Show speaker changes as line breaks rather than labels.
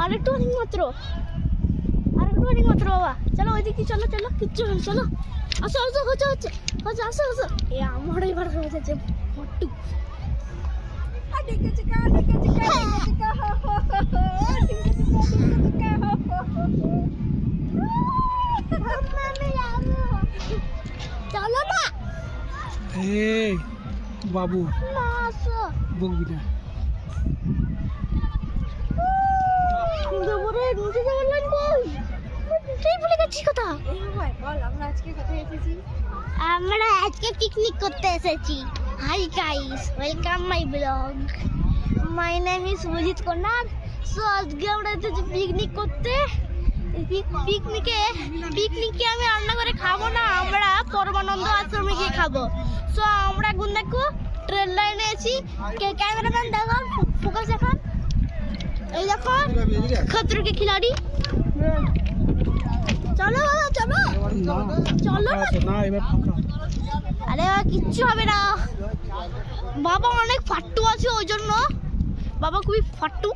আরেকটুখানি মাত্র বাবা। চলো ওইদিকে চলো, কিচ্ছু নেই, চলো। আসো আসো। এ আমার এবার হয়ে যাচ্ছে ফট্টু। চলো না
বাবু বকবি না।
আমরা আজকে পিকনিক করতে এসেছি। Hi guys, welcome my blog. My name is Sujit Kumar. So আজকে আমরা এসেছি পিকনিক করতে। পিকনিকে আমি রান্না করে খাবো না, আমরা পরমানন্দ আশ্রমে গিয়ে খাবো। সো আমরা এখন দেখো ট্রেন লাইনে আছি। ক্যামেরাম্যান দেখো, ফোকাস এখন। এই দেখো খতরো কে খিলাড়ি। চলো আরে কিচ্ছু হবে না। বাবা অনেক ফাট্টু আছে, ওই জন্য বাবা খুবই ফাট্টু।